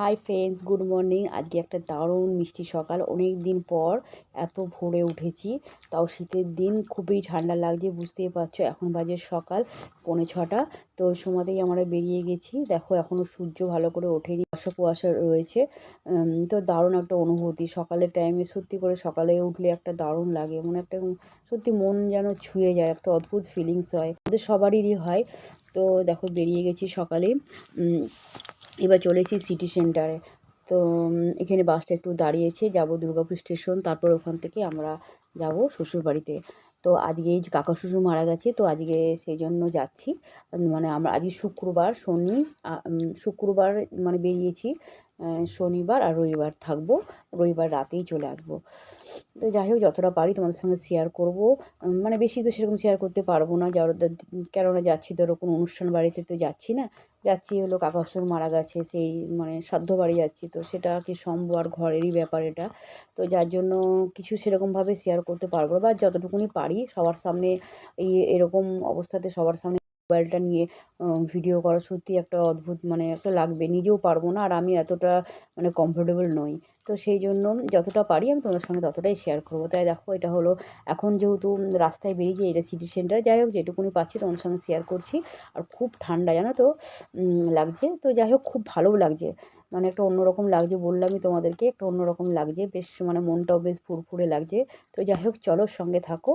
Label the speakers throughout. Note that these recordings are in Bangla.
Speaker 1: Hi friends, good morning. আজকে একটা দারুণ মিষ্টি সকাল। অনেক দিন পর এত ভোরে উঠেছি, তাও শীতের দিন। খুবই ঠান্ডা লাগছে, বুঝতেই পারছো। এখন বাজে সকাল 5:45। তো ওই সময়তেই আমরা বেরিয়ে গেছি। দেখো এখনও সূর্য ভালো করে ওঠেনি, কুয়াশা কুয়াশা রয়েছে। তো দারুণ একটা অনুভূতি সকালের টাইমে। সত্যি করে সকালে উঠলে একটা দারুণ লাগে, মনে একটা সত্যি মন যেন ছুঁয়ে যায়, একটা অদ্ভুত ফিলিংস হয়, আমাদের সবারই হয়। তো দেখো বেরিয়ে গেছি সকালে। এবার চলে এসেছি সিটি সেন্টারে। তো এখানে বাসটা একটু দাঁড়িয়েছে, যাব দুর্গাপুর স্টেশন, তারপর ওখান থেকে আমরা যাব শ্বশুরবাড়িতে। তো আজকে এই যে কাকা শ্বশুর মারা গেছে, তো আজকে সেই জন্য যাচ্ছি। মানে আমরা আজকে শুক্রবার, শুক্রবার মানে বেরিয়েছি। শনিবার আর রবিবার থাকবো, রবিবার রাতেই চলে আসবো। তো যাই হোক, যতটা পারি তোমাদের সঙ্গে শেয়ার করব। মানে বেশি তো সেরকম শেয়ার করতে পারবো না, কেননা যাচ্ছি ধরো কোনো অনুষ্ঠান বাড়িতে তো যাচ্ছি না। যাচ্ছি হলো কাকা শ্বশুর মারা গেছে, সেই মানে শ্রাদ্ধ বাড়ি যাচ্ছি। তো সেটা কি সম্ভব, আর ঘরেরই ব্যাপার এটা। তো যার জন্য কিছু সেরকমভাবে শেয়ার করতে পারবো না, বা যতটুকুনি পারি সবার সামনে। এরকম অবস্থাতে সবার সামনে মোবাইলটা নিয়ে ভিডিও করা সত্যি একটা অদ্ভুত, মানে একটা লাগবে। নিজেও পারবো না, আর আমি এতটা মানে কমফোর্টেবল নই। তো সেই জন্য যতটা পারি আমি তোমাদের সঙ্গে ততটাই শেয়ার করবো। তাই দেখো, এটা হলো এখন যেহেতু রাস্তায় বেরিয়ে, এটা সিটি সেন্টার। যাই হোক, যেটুকুনি পাচ্ছি তোমাদের সঙ্গে শেয়ার করছি। আর খুব ঠান্ডা জানো তো লাগছে। তো যাই হোক, খুব ভালোও লাগছে, মানে একটা অন্যরকম লাগছে। বললামই তোমাদেরকে, একটা অন্যরকম লাগছে, বেশ মানে মনটাও বেশ ফুরফুরে লাগছে। তো যাই হোক, চলো সঙ্গে থাকো,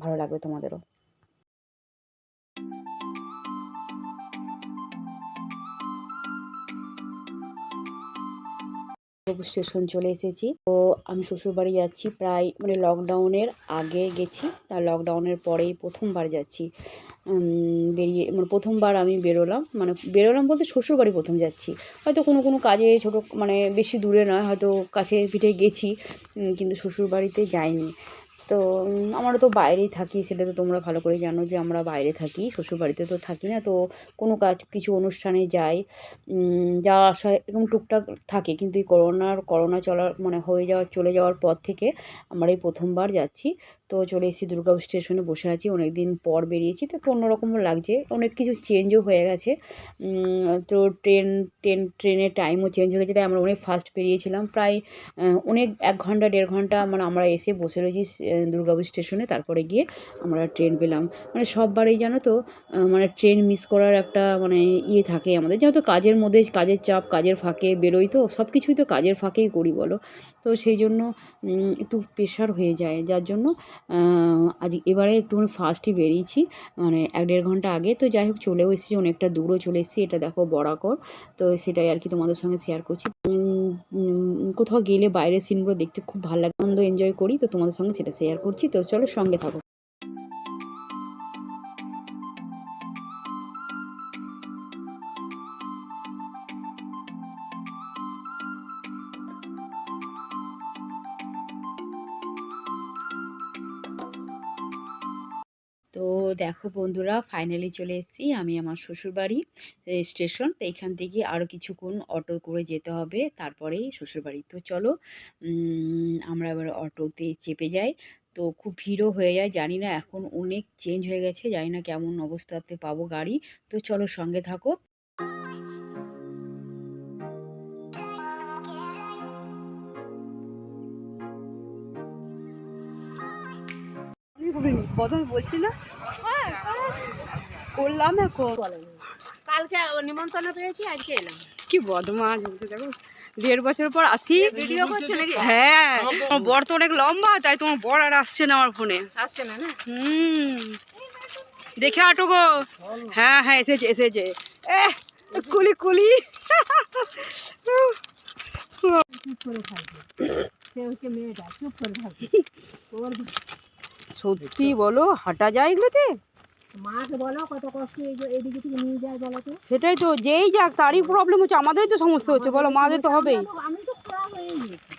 Speaker 1: ভালো লাগবে তোমাদেরও। স্টেশন চলে এসেছি। তো আমি শ্বশুরবাড়ি যাচ্ছি, প্রায় মানে লকডাউনের আগে গেছি, আর লকডাউনের পরেই প্রথমবার যাচ্ছি। বেরিয়ে মানে প্রথমবার আমি বেরোলাম বলতে শ্বশুরবাড়ি প্রথম যাচ্ছি। হয়তো কোনো কোনো কাজে ছোটো, মানে বেশি দূরে নয়, হয়তো কাছে পিঠে গেছি, কিন্তু শ্বশুরবাড়িতে যাইনি। তো আমরা তো বাইরেই থাকি, সেটা তো তোমরা ভালো করেই জানো যে আমরা বাইরে থাকি, শ্বশুরবাড়িতে তো থাকি না। তো কোনো কিছু অনুষ্ঠানে যাই, যাওয়া আসা এরকম টুকটাক থাকে। কিন্তু এই করোনা মানে চলে যাওয়ার পর থেকে আমরা এই প্রথমবার যাচ্ছি। তো চলে এসেছি দুর্গাপুর স্টেশনে, বসে আছি। অনেক দিন পর বেরিয়েছি, তো একটু অন্যরকমও লাগছে, অনেক কিছু চেঞ্জও হয়ে গেছে। তো ট্রেনের টাইমও চেঞ্জ হয়ে গেছে, তাই আমরা অনেক ফাস্ট বেরিয়েছিলাম। প্রায় অনেক 1 ঘন্টা 1.5 ঘন্টা মানে আমরা এসে বসে রয়েছি দুর্গাপুর স্টেশনে। তারপরে গিয়ে আমরা ট্রেন পেলাম। মানে সববারেই জানো তো, মানে ট্রেন মিস করার একটা মানে থাকে আমাদের। যেহেতু কাজের মধ্যে, কাজের চাপ, কাজের ফাঁকে বেরোই, তো সব কিছুই তো কাজের ফাঁকেই করি বলো। তো সেই জন্য একটু প্রেশার হয়ে যায়, যার জন্য এবারে একটুখানি ফাস্টই বেরিয়েছি, মানে 1-1.5 ঘন্টা আগে। তো যাই হোক, চলেও এসেছি, অনেকটা দূরও চলে এসেছি। এটা দেখো বরাকর। তো সেটাই আর কি তোমাদের সঙ্গে শেয়ার করছি। কোথাও গেলে বাইরের সিনগুলো দেখতে খুব ভালো লাগে, আনন্দ এনজয় করি। তো তোমাদের সঙ্গে সেটা শেয়ার করছি। তো চলো সঙ্গে থাকো। তো দেখো বন্ধুরা, ফাইনালি চলে এসেছি আমি আমার শ্বশুরবাড়ি স্টেশন। তো এখান থেকে আরও কিছুক্ষণ অটো করে যেতে হবে, তারপরেই শ্বশুরবাড়ি। তো চলো আমরা এবার অটোতে চেপে যাই। তো খুব ভিড়ও হয়ে যায়, জানি না এখন অনেক চেঞ্জ হয়ে গেছে, জানি না কেমন অবস্থাতে পাবো গাড়ি। তো চলো সঙ্গে থাকো। কথা বলছি না, করলাম এখন।
Speaker 2: কালকে নিমন্ত্রণ পেয়েছি, আজকে এলাম।
Speaker 1: কি বদমাশ, দেখো 1.5 বছর পর আসি।
Speaker 2: ভিডিও করছো নাকি?
Speaker 1: হ্যাঁ, তোমার বর তো অনেক লম্বা, তাই তোমার বর আর আসছে না আমার ফোনে।
Speaker 2: আসছে না না?
Speaker 1: দেখে আটো গো। হ্যাঁ হ্যাঁ, এসেছে। কুলি কুলি। সত্যি বলো, হাঁটা যায় এগুলোতে?
Speaker 2: মাকে বলো কত কষ্ট এইদিকে থেকে নিয়ে যায়, বলো তো।
Speaker 1: সেটাই তো, যেই যাক তারই প্রবলেম হচ্ছে, আমাদেরই তো সমস্যা হচ্ছে বলো, মাদের তো হবেই।
Speaker 2: আমি তো খারাপ হয়ে গিয়েছি।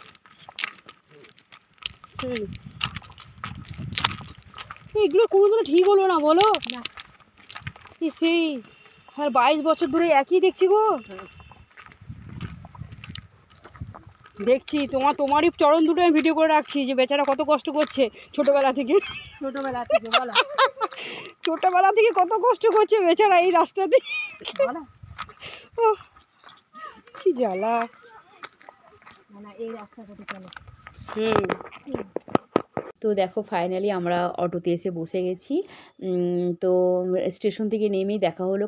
Speaker 1: এগুলো কোনোদিনও ঠিক হলো না বলো। সেই আর 22 বছর ধরে একই দেখছি গো। দেখছি তোমারই চরণ দুটো আমি ভিডিও করে রাখছি, যে বেচারা কত কষ্ট করছে ছোটবেলা থেকে।
Speaker 2: বলো।
Speaker 1: ছোটবেলা থেকে কত কষ্ট করছে বেচারা এই রাস্তাতে।
Speaker 3: জ্বালা।
Speaker 2: না এই রাস্তাটাতে চলো।
Speaker 3: হুম।
Speaker 1: তো দেখো ফাইনালি আমরা অটোতে এসে বসে গেছি। তো স্টেশন থেকে নেমেই দেখা হলো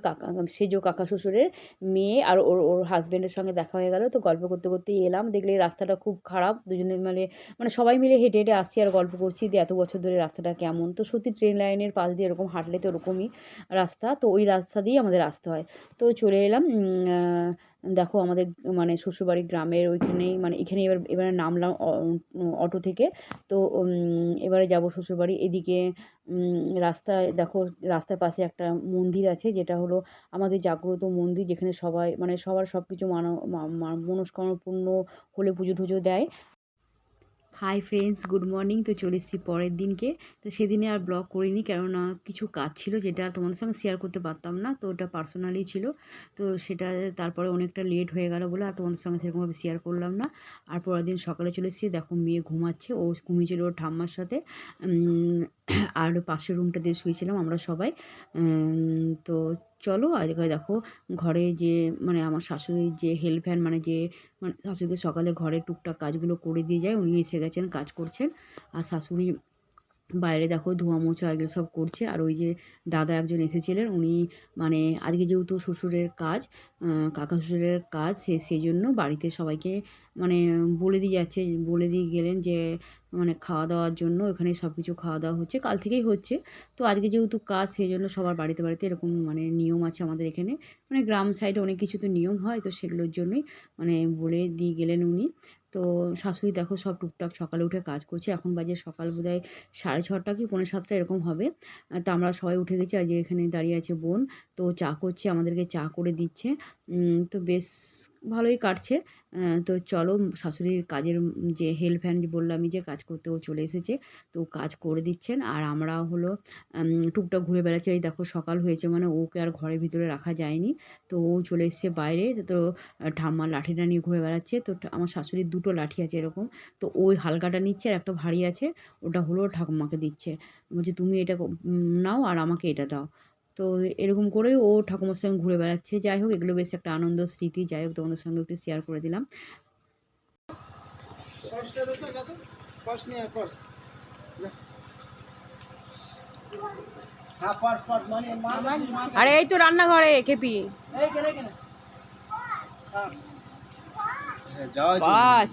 Speaker 1: সেজ কাকা শ্বশুরের মেয়ে আর ওর ওর হাজব্যান্ডের সঙ্গে দেখা হয়ে গেল। তো গল্প করতে করতেই এলাম, দেখলে রাস্তাটা খুব খারাপ, দুজনে মানে সবাই মিলে হেঁটে হেঁটে আসছি আর গল্প করছি যে এত বছর ধরে রাস্তাটা কেমন। তো সত্যি ট্রেন লাইনের পাশ দিয়ে এরকম হাঁটলে তো এরকমই রাস্তা, তো ওই রাস্তা দিয়েই আমাদের আসতে হয়। তো চলে এলাম। দেখো আমাদের মানে শ্বশুরবাড়ি গ্রামের ওইখানেই, মানে এখানে এবারে নামলাম অটো থেকে। তো এবারে যাব শ্বশুরবাড়ি। এদিকে রাস্তায় দেখো, রাস্তার পাশে একটা মন্দির আছে, যেটা হলো আমাদের জাগ্রত মন্দির, যেখানে সবাই মানে সবার সব কিছু মনস্কামনা পূর্ণ হলে পুজো টুজো দেয়। Hi friends, good morning. তো চলে এসেছি পরের দিনকে। তো সেদিনে আর ব্লগ করিনি, কেননা কিছু কাজ ছিল যেটা তোমাদের সঙ্গে শেয়ার করতে পারতাম না, তো ওটা পার্সোনালি ছিল। তো সেটা তারপরে অনেকটা লেট হয়ে গেল বলে আর তোমাদের সঙ্গে সেরকমভাবে শেয়ার করলাম না। আর পরের দিন সকালে চলে এসেছি, দেখো মেয়ে ঘুমাচ্ছে, ও ঘুমিয়েছিল ওর ঠাম্মার সাথে। আর পাশের রুমটাতে শুয়েছিলাম আমরা সবাই। তো চলো আর দেখো ঘরে যে মানে আমার শাশুড়ির যে হেল্প হ্যান্ড, মানে যে মানে শাশুড়িকে সকালে ঘরের টুকটাক কাজগুলো করে দিয়ে যায়, উনি এসে গেছেন, কাজ করছেন। আর শাশুড়ি বাইরে দেখো ধোয়া মোছা এগুলো সব করছে। আর ওই যে দাদা একজন এসেছিলেন, উনি মানে আজকে যেহেতু শ্বশুরের কাজ, কাকা শ্বশুরের কাজ, সেই জন্য বাড়িতে সবাইকে মানে বলে দিয়ে গেলেন যে মানে খাওয়া দাওয়ার জন্য এখানে সব কিছু খাওয়া দাওয়া হচ্ছে, কাল থেকেই হচ্ছে। তো আজকে যেহেতু কাজ, সেই জন্য সবার বাড়িতে বাড়িতে এরকম মানে নিয়ম আছে আমাদের এখানে, মানে গ্রাম সাইডে অনেক কিছু তো নিয়ম হয়, তো সেগুলোর জন্যই মানে বলে দিয়ে গেলেন উনি। তো শাশুড়ি দেখো সব টুকটাক সকালে উঠে কাজ করছে। এখন বাজে সকাল বোধহয় 6:30 কি 6:45 এরকম হবে। তো আমরা সবাই উঠে গেছি। আর যে এখানে দাঁড়িয়ে আছে বোন, তো চা করছে, আমাদেরকে চা করে দিচ্ছে। তো বেশ ভালোই কাটছে। তো চলো শাশুড়ির কাজের যে হেল্প হ্যান্ড যে বললাম আমি, যে কাজ করতে ও চলে এসেছে, তো কাজ করে দিচ্ছেন। আর আমরা হলো টুকটাক ঘুরে বেড়াচ্ছি। এই দেখো সকাল হয়েছে মানে ওকে আর ঘরের ভিতরে রাখা যায়নি, তো ও চলে এসেছে বাইরে। তো ঠাম্মার লাঠিটা নিয়ে ঘুরে বেড়াচ্ছে। তো আমার শাশুড়ির দুটো লাঠি আছে এরকম, তো ওই হালকাটা নিচ্ছে আর একটা ভারী আছে, ওটা হলো ঠাকুমাকে দিচ্ছে। বলছে তুমি এটা নাও আর আমাকে এটা দাও। তো এরকম করেই ও ঠাকুমার সঙ্গে ঘুরে বেড়াচ্ছে। যাই হোক, এগুলো বেশ একটা আনন্দ স্মৃতি। যাই হোক, তোমাদের সঙ্গে একটু শেয়ার করে দিলাম।
Speaker 3: আরে এই তো রান্নাঘরে কেপি পাঁচ।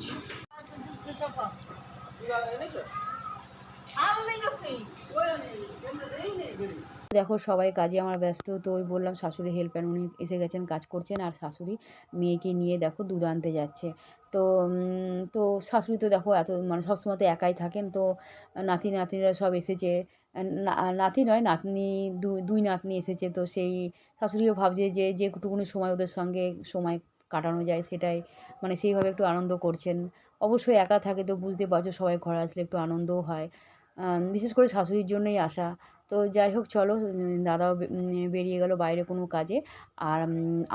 Speaker 1: দেখো সবাই কাজে আমার ব্যস্ত, তো ওই বললাম শাশুড়ি হেল্পার উনি এসে গেছেন, কাজ করছেন। আর শাশুড়ি মেয়েকে নিয়ে দেখো দুধ আনতে যাচ্ছে। তো তো শাশুড়ি তো দেখো এত মানে সবসময় তো একাই থাকেন, তো নাতি নাতনিরা সব এসেছে। নাতি নয় নাতনি, দুই নাতনি এসেছে। তো সেই শাশুড়িও ভাবছে যে যেটুকুনি সময় ওদের সঙ্গে সময় কাটানো যায় সেটাই, মানে সেইভাবে একটু আনন্দ করছেন। অবশ্যই একা থাকে তো বুঝতে পারছো, সবাই ঘরে আসলে একটু আনন্দও হয়। বিশেষ করে শাশুড়ির জন্যই আসা। তো যাই হোক চলো, দাদাও বেরিয়ে গেল বাইরে কোনো কাজে। আর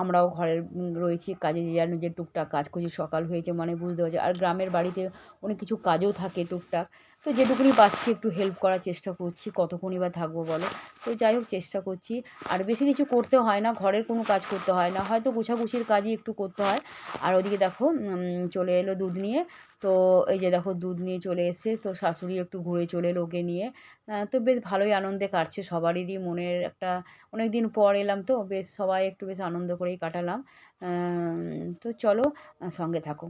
Speaker 1: আমরাও ঘরের রয়েছি কাজে, যে যার নিজের টুকটাক কাজ করছি। সকাল হয়েছে মানে বুঝতে পারছি। আর গ্রামের বাড়িতে অনেক কিছু কাজও থাকে টুকটাক, তো যেটুকুনি পাচ্ছি একটু হেল্প করার চেষ্টা করছি। কতক্ষণই বা থাকবো বলো। তো যাই হোক চেষ্টা করছি। আর বেশি কিছু করতে হয় না, ঘরের কোনো কাজ করতে হয় না, হয়তো গোছাগুছির কাজই একটু করতে হয়। আর ওদিকে দেখো চলে এলো দুধ নিয়ে। তো এই যে দেখো দুধ নিয়ে চলে এসেছে, তো শাশুড়ি একটু ঘুরে চলে এলো ওকে নিয়ে। তো বেশ ভালোই আনন্দে কাটছে সবারই মনের একটা, অনেক দিন পর এলাম তো বেশ সবাই একটু বেশ আনন্দ করেই কাটালাম। তো চলো সঙ্গে থাকো।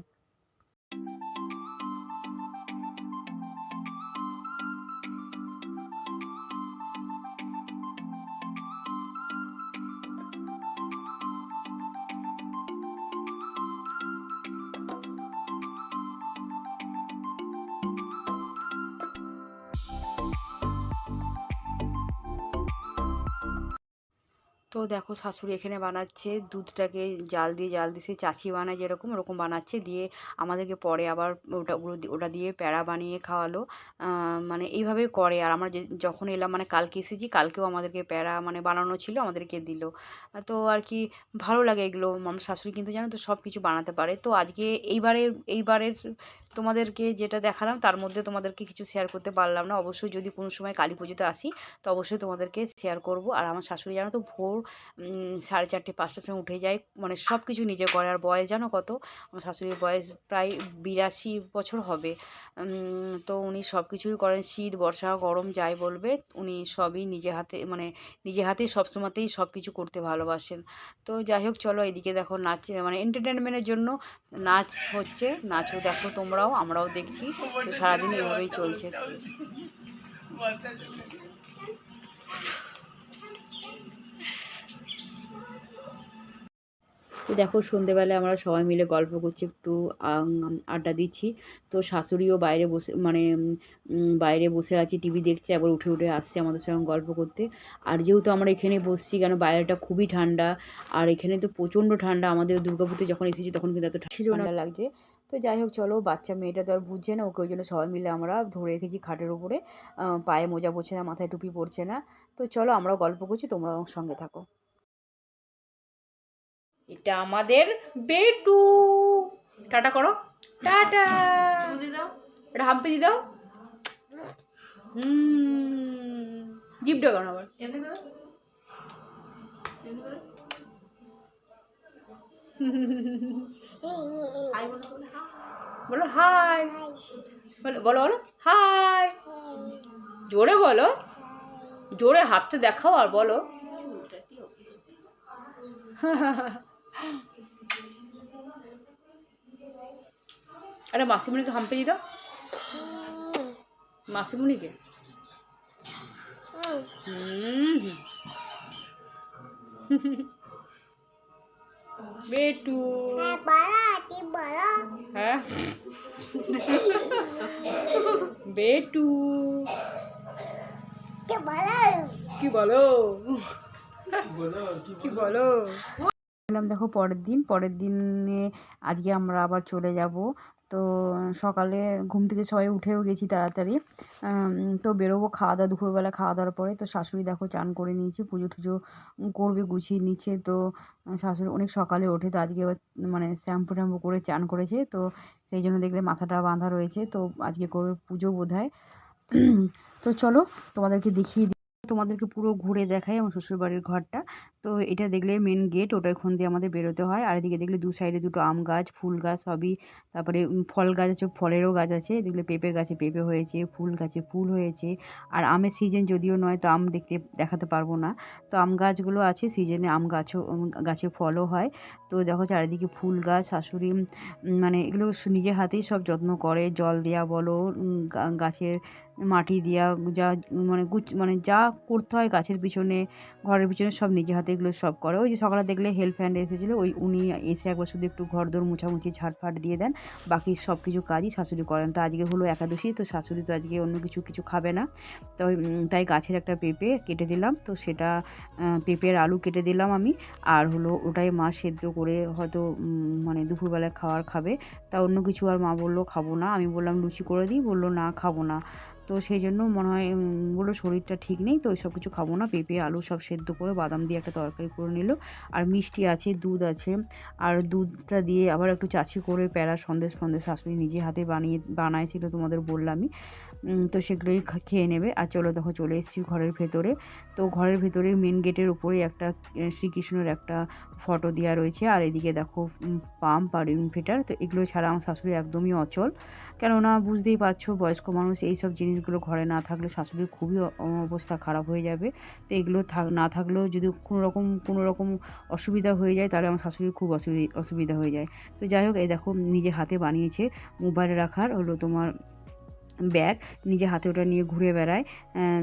Speaker 1: তো দেখো শাশুড়ি এখানে বানাচ্ছে দুধটাকে জাল দিয়ে সেই চাচি বানায় যেরকম ওরকম বানাচ্ছে, দিয়ে আমাদেরকে পরে আবার ওটা দিয়ে প্যাড়া বানিয়ে খাওয়ালো। মানে এইভাবেই করে। আর আমরা যখন এলাম মানে কালকে এসেছি, কালকেও আমাদেরকে প্যাড়া মানে বানানো ছিল, আমাদেরকে দিল। তো আর কি ভালো লাগে এগুলো। আমার শাশুড়ি কিন্তু জানো তো সব কিছু বানাতে পারে। তো আজকে এইবারের তোমাদেরকে যেটা দেখালাম তার মধ্যে তোমাদেরকে কিছু শেয়ার করতে পারলাম না। অবশ্যই যদি কোনো সময় কালী পুজোতে আসি তো অবশ্যই তোমাদেরকে শেয়ার করব। আর আমার শাশুড়ি জানো তো ভোর 4:30 5টার সময় উঠে যায়, মানে সব কিছু নিজে করে। আর বয়স জানো কত? আমার শাশুড়ির বয়স প্রায় 82 বছর হবে। তো উনি সব কিছুই করেন, শীত বর্ষা গরম যাই বলবে উনি সবই নিজে হাতে, মানে নিজে হাতেই সবসময়তেই সব কিছু করতে ভালোবাসেন। তো যাই হোক চলো, এদিকে দেখো নাচ, মানে এন্টারটেনমেন্টের জন্য নাচ হচ্ছে, নাচও দেখো তোমরাও, আমরাও দেখছি। তো সারাদিন এভাবেই চলছে। তো দেখো সন্ধেবেলায় আমরা সবাই মিলে গল্প করছি, একটু আড্ডা দিচ্ছি। তো শাশুড়িও বাইরে বসে, মানে বাইরে বসে আছে, টিভি দেখছে, আবার উঠে উঠে আসছে আমাদের সঙ্গে গল্প করতে। আর যেহেতু আমরা এখানে বসছি, কেন বাইরেটা খুবই ঠান্ডা, আর এখানে তো প্রচণ্ড ঠান্ডা। আমাদের দুর্গাপুরতে যখন এসেছি তখন কিন্তু এত ঠান্ডা লাগছে। তো যাই হোক চলো, বাচ্চা মেয়েটা তো আর বুঝছে না, ওকে ওই জন্য সবাই মিলে আমরা ধরে রেখেছি খাটের উপরে। পায়ে মোজা পরছে না, মাথায় টুপি পরছে না। তো চলো, আমরাও গল্প করছি, তোমরাও আমার সঙ্গে থাকো। এটা আমাদের বেটু, টাটা করো, টাটা, এটা হাম্পি দি দাও। জিপটা কেন আবার? বলো হাই, বলো বলো বলো হাই, জোরে বলো, জোরে হাতটা দেখাও আর বলো। আরে মাসিমণিকে হাম্পি দি দাও, মাসিমণিকে। বেটু, হ্যাঁ বেটু, কি বলো, কি বলো। বললাম দেখো, পরের দিনে আজকে আমরা আবার চলে যাব। তো সকালে ঘুম থেকে সবাই উঠেও গেছি তাড়াতাড়ি। তো বেরোবো খাওয়া দাওয়া, দুপুরবেলা খাওয়া দাওয়ার পরে। তো শাশুড়ি দেখো চান করে নিয়েছে, পুজো টুজো করবে, গুছিয়ে নিচ্ছে। তো শাশুড়ি অনেক সকালে ওঠে, তো আজকে এবার মানে শ্যাম্পু ট্যাম্পু করে চান করেছে। তো সেই জন্য দেখলে মাথাটা বাঁধা রয়েছে। তো আজকে করবে পুজো বোধহয়। তো চলো তোমাদেরকে দেখিয়ে দিই, তোমাদেরকে পুরো ঘুরে দেখাই আমার শ্বশুরবাড়ির ঘরটা। তো এটা দেখলে মেন গেট, ওটা ওখান দিয়ে আমাদের বেরোতে হয়। আর এদিকে দেখলে দু সাইডে দুটো আম গাছ, ফুল গাছ সবই। তারপরে ফল গাছ আছে, ফলেরও গাছ আছে। দেখলে পেঁপে গাছে পেঁপে হয়েছে, ফুল গাছে ফুল হয়েছে। আর আমের সিজন যদিও নয়, তো আম দেখাতে পারবো না। তো আম গাছগুলো আছে, সিজনে আম গাছও, গাছে ফলও হয়। তো দেখো চারিদিকে ফুল গাছ। শাশুড়ি মানে এগুলো নিজের হাতেই সব যত্ন করে, জল দেওয়া বলো, গাছের মাটি দেওয়া, যা মানে যা করতে হয় গাছের পিছনে, ঘরের পিছনে, সব নিজের হাতে এগুলো সব করে। ওই যে সকালে দেখলে হেল্প হ্যান্ড এসেছিলো, উনি এসে একবার শুধু একটু ঘরদোর মোছামুছি ঝাড়ফাট দিয়ে দেন, বাকি সব কিছু কাজই শাশুড়ি করেন। তো আজকে হলো একাদশী, তো শাশুড়ি তো আজকে অন্য কিছু খাবে না। তো তাই গাছের একটা পেঁপে কেটে দিলাম, তো সেটা পেঁপের আলু কেটে দিলাম আমি। আর হলো ওটাই মা সেদ্ধ করে হয়তো মানে দুপুরবেলায় খাবে। তা অন্য কিছু আর মা বললো খাবো না। আমি বললাম লুচি করে দিই, বললো না খাবো না। তো সেই জন্য মনে হয় বললো শরীরটা ঠিক নেই, তো ওইসব কিছু খাবো না। পেঁপে আলু সব সেদ্ধ করে বাদাম দিয়ে একটা তরকারি করে নিল। আর মিষ্টি আছে, দুধ আছে। আর দুধটা দিয়ে আবার একটু চাচি করে প্যারা সন্দেশ শাশুড়ি নিজে হাতে বানাইছিল, তোমাদের বললামই। তো সেগুলোই খেয়ে নেবে। আর চলো দেখো চলে এসেছি ঘরের ভেতরে। তো ঘরের ভেতরে মেন গেটের উপরেই একটা শ্রীকৃষ্ণের একটা ফটো দেওয়া রয়েছে। আর এদিকে দেখো পাম্প আর ইনভার্টার। তো এগুলো ছাড়া আমার শাশুড়ি একদমই অচল, কেননা বুঝতেই পারছো বয়স্ক মানুষ, এই সব জিনিসগুলো ঘরে না থাকলে শাশুড়ির খুবই অবস্থা খারাপ হয়ে যাবে। তো এগুলো না থাকলেও যদি কোনো রকম অসুবিধা হয়ে যায়, তাহলে আমার শাশুড়ির খুব অসুবিধা হয়ে যায়। তো যাই হোক, এই দেখো নিজে হাতে বানিয়েছে মোবাইল রাখার হলো তোমার ব্যাগ, নিজে হাতে ওটা নিয়ে ঘুরে বেড়ায়।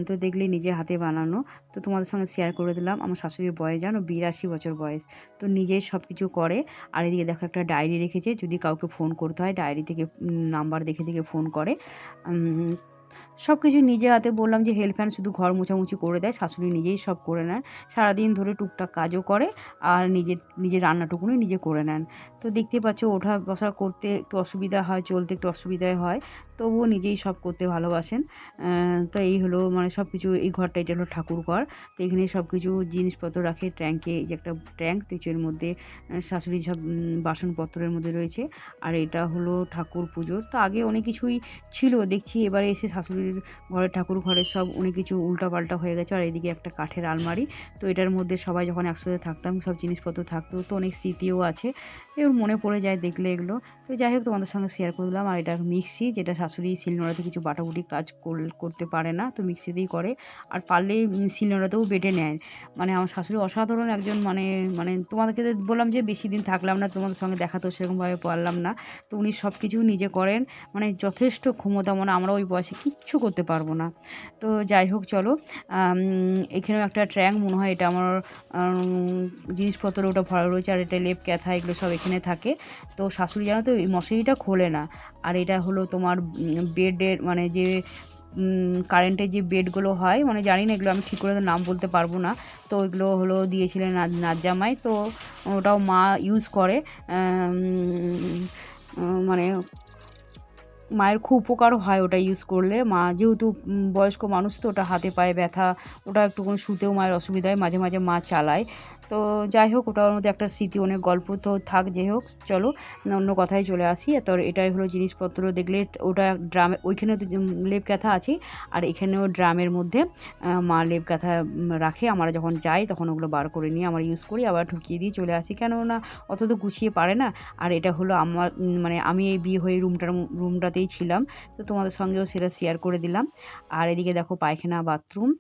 Speaker 1: তো দেখলে নিজে হাতে বানানো। তো তোমাদের সঙ্গে শেয়ার করে দিলাম। আমার শাশুড়ির বয়স জানো 82 বছর বয়স, তো নিজেই সব কিছু করে। আর এদিকে দেখো একটা ডায়েরি রেখেছে, যদি কাউকে ফোন করতে হয় ডায়েরি থেকে নাম্বার দেখে ফোন করে। সব কিছু নিজে হাতে, বললাম যে হেল্প হ্যান্ড শুধু ঘর মোছামুছি করে দেয়, শাশুড়ি নিজেই সব করে নেন। সারাদিন ধরে টুকটাক কাজও করে, আর নিজের রান্নাটুকুনি নিজে করে নেন। তো দেখতে পাচ্ছ ওঠা বসা করতে একটু অসুবিধা হয়, চলতে একটু অসুবিধায় হয়। তো তবুও নিজেই সব করতে ভালোবাসেন। তো এই হলো মানে সব কিছু, এই ঘরটা এটা হলো ঠাকুর ঘর। তো এখানে সব কিছু জিনিসপত্র রাখে ট্যাঙ্কে, এই যে একটা ট্যাঙ্ক, তো এর মধ্যে শাশুড়ির সব বাসনপত্রের মধ্যে রয়েছে। আর এটা হলো ঠাকুর পুজোর। তো আগে অনেক কিছুই ছিল দেখছি, এবারে এসে শাশুড়ির ঘরে ঠাকুর ঘরের সব অনেক কিছু উল্টাপাল্টা হয়ে গেছে। আর এদিকে একটা কাঠের আলমারি, তো এটার মধ্যে সবাই যখন একসাথে থাকতাম সব জিনিসপত্র থাকতো, তো অনেক স্মৃতিও আছে, এবার মনে পড়ে যায় দেখলে এগুলো। তো যাই হোক তোমাদের সঙ্গে শেয়ার করে দিলাম। আর এটা মিক্সি, যেটা শাশুড়ি শিলনোড়াতে কিছু বাটাবুটি কাজ করতে পারে না, তো মিক্সিতেই করে। আর পারলে শিলনোড়াতেও বেটে নেয়। মানে আমার শাশুড়ি অসাধারণ একজন, মানে মানে তোমাদেরকে বললাম যে বেশি দিন থাকলাম না, তোমাদের সঙ্গে দেখা তো সেরকমভাবে পারলাম না। তো উনি সব কিছু নিজে করেন, মানে যথেষ্ট ক্ষমতা, মানে আমরা ওই বয়সে কিচ্ছু করতে পারবো না। তো যাই হোক চলো, এখানেও একটা ট্র্যাঙ্ক মনে হয়, এটা আমার জিনিসপত্র ওটা ভরা রয়েছে। আর এটা লেপ ক্যাথা এগুলো সব এখানে থাকে। তো শাশুড়ি জানো তো এই মশারিটা খোলে না। আর এটা হলো তোমার বেডের, মানে যে কারেন্টের যে বেডগুলো হয়, মানে জানি না এগুলো আমি ঠিক করে নাম বলতে পারবো না। তো ওইগুলো হলো দিয়েছিলেন নাতজামাই, তো ওটাও মা ইউজ করে। মানে মায়ের খুব উপকারও হয় ওটা ইউজ করলে। মা যেহেতু বয়স্ক মানুষ, তো ওটা হাতে পায়ে ব্যথা, ওটা একটুকুন শুতেও মায়ের অসুবিধা হয়, মাঝে মাঝে মা চালায়। তো যাই হোক, ওটার মধ্যে একটা স্মৃতি, অনেক গল্প তো থাক। যাই হোক চলো, অন্য কথায় চলে আসি। তো এটাই হলো জিনিসপত্র দেখলে, ওটা ড্রামে, ওইখানে তো লেপ কাঁথা আছে। আর এখানেও ড্রামের মধ্যে মা লেপ কাঁথা রাখে। আমরা যখন যাই তখন ওগুলো বার করে নিয়ে আমরা ইউজ করি, আবার ঢুকিয়ে দিয়ে চলে আসি, কেননা অত তো গুছিয়ে পারে না। আর এটা হলো আমার মানে আমি এই বিয়ে হয়ে রুমটাতেই ছিলাম, তো তোমাদের সঙ্গেও সেটা শেয়ার করে দিলাম। আর এদিকে দেখো পায়খানা, বাথরুম।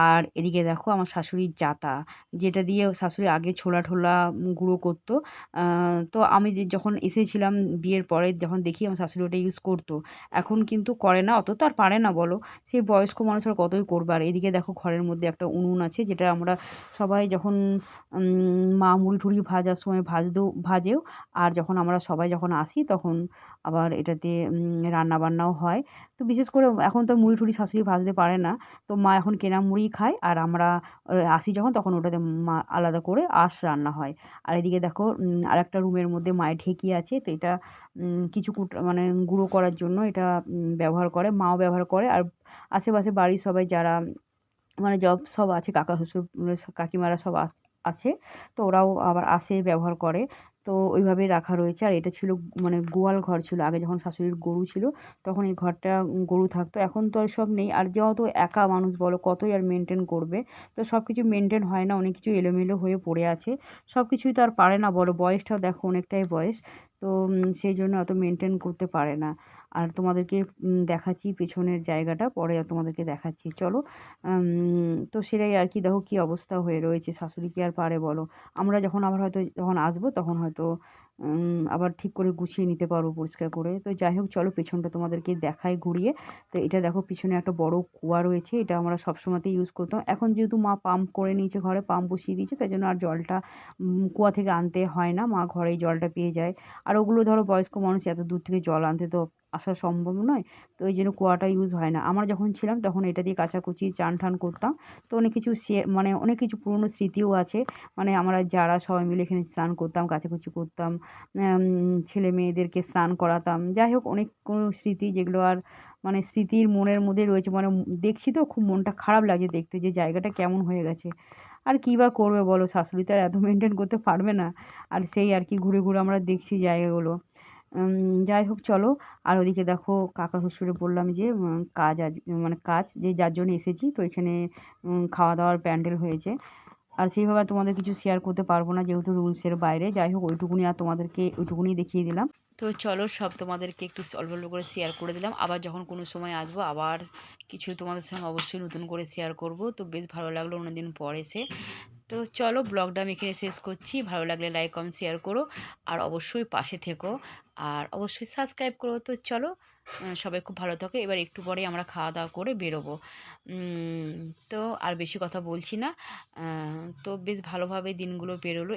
Speaker 1: আর এদিকে দেখো আমার শাশুড়ির জাতা, যেটা দিয়ে শাশুড়ি আগে ছোলা ঠোলা গুঁড়ো করতো। তো আমি যখন এসেছিলাম বিয়ের পরে, যখন দেখি আমার শাশুড়ি ওটা ইউজ করতো। এখন কিন্তু করে না, অত তো আর পারে না বলো, সেই বয়স্ক মানুষ আর কতই করবে। আর এদিকে দেখো ঘরের মধ্যে একটা উনুন আছে, যেটা আমরা সবাই যখন মা মুড়ি টুড়ি ভাজার সময় ভাজেও। আর যখন আমরা সবাই যখন আসি তখন আবার এটাতে রান্নাবান্নাও হয়। তো বিশেষ করে এখন তো মুড়ি টুড়ি শাশুড়ি ভাজতে পারে না, তো মা এখন কেনা মুড়িই খায়। আর আমরা আসি যখন, তখন ওটাতে মা আলাদা করে রান্না হয়। আর এদিকে দেখো আরেকটা রুমের মধ্যে মায়ের ঢেঁকি আছে, তো এটা কিছু মানে গুঁড়ো করার জন্য এটা ব্যবহার করে, মাও ব্যবহার করে। আর আশেপাশে বাড়ির সবাই যারা মানে সব আছে, কাকা শ্বশুর কাকিমারা সব আছে, তো ওরাও আবার আসে, ব্যবহার করে। তো ওইভাবেই রাখা রয়েছে। আর এটা ছিল মানে গোয়াল ঘর ছিল আগে, যখন শাশুড়ির গরু ছিল তখন এই ঘরটা গরু থাকতো। এখন তো আর সব নেই, আর যেহেতু একা মানুষ বলো কতই আর মেনটেন করবে। তো সব কিছু মেনটেন হয় না, অনেক কিছু এলোমেলো হয়ে পড়ে আছে, সব কিছুই তো আর পারে না বলো, বয়সটাও দেখো অনেকটাই বয়স। তো সেই জন্য অত মেনটেন করতে পারে না। আর তোমাদেরকে দেখাচ্ছি পেছনের জায়গাটা, পরে আর তোমাদেরকে দেখাচ্ছি চলো। তো সেটাই আর কি, দেখো কী অবস্থা হয়ে রয়েছে, শাশুড়ি কি আর পারে বলো। আমরা যখন আবার হয়তো যখন আসবো তখন হয়তো আবার ঠিক করে গুছিয়ে নিতে পারবো পরিষ্কার করে। তো যাই হোক চলো, পেছনটা তোমাদেরকে দেখাই ঘুরিয়ে। তো এটা দেখো পিছনে একটা বড় কুয়া রয়েছে, এটা আমরা সবসময়তেই ইউজ করতাম। এখন যেহেতু মা পাম্প করে নিয়েছে, ঘরে পাম্প বসিয়ে দিয়েছে, তাই জন্য আর জলটা কুয়া থেকে আনতে হয় না, মা ঘরেই জলটা পেয়ে যায়। আর ওগুলো ধরো বয়স্ক মানুষ, এত দূর থেকে জল আনতে তো আসা সম্ভব নয়, তো ওই জন্য কুয়াটা ইউজ হয় না। আমরা যখন ছিলাম তখন এটা দিয়ে কাচাকুচি চান টান করতাম। তো অনেক কিছু মানে অনেক কিছু পুরনো স্মৃতিও আছে, মানে আমরা যারা সবাই মিলে এখানে স্নান করতাম, কাচাকুচি করতাম, ছেলে মেয়েদেরকে স্নান করাতাম। যাই হোক অনেক কোনো স্মৃতি, যেগুলো আর মানে স্মৃতির মনের মধ্যে রয়েছে। মানে দেখছি তো খুব মনটা খারাপ লাগছে দেখতে, যে জায়গাটা কেমন হয়ে গেছে। আর কী বা করবে বলো, শাশুড়ি তো আর এত মেনটেন করতে পারবে না। আর সেই আর কি ঘুরে ঘুরে আমরা দেখছি জায়গাগুলো। যাই হোক চলো। আর ওদিকে দেখো কাকা শ্বশুরে বললাম যে কাজ আজ মানে কাজ যে যার জন্য এসেছি, তো এখানে খাওয়া দাওয়ার প্যান্ডেল হয়েছে। আর সেইভাবে তোমাদের কিছু শেয়ার করতে পারবো না, যেহেতু রুলসের বাইরে। যাই হোক ওইটুকুনি, আর তোমাদেরকে ওইটুকুনি দেখিয়ে দিলাম। তো চলো, সব তোমাদেরকে একটু অল্প অল্প করে শেয়ার করে দিলাম। আবার যখন কোনো সময় আসবো, আবার কিছু তোমাদের সঙ্গে অবশ্যই নতুন করে শেয়ার করব। তো বেশ ভালো লাগলো অনেকদিন পর এসে। তো চলো, ব্লগটা আমি এখানে শেষ করছি। ভালো লাগলে লাইক কমেন্ট শেয়ার করো, আর অবশ্যই পাশে থেকো, আর অবশ্যই সাবস্ক্রাইব করো। তো চলো, সবাই খুব ভালো থাকো। এবার একটু পরে আমরা খাওয়া দাওয়া করে বেরোবো। তো আর বেশি কথা বলছি না। তো বেশ ভালোভাবে দিনগুলো পেরোলো।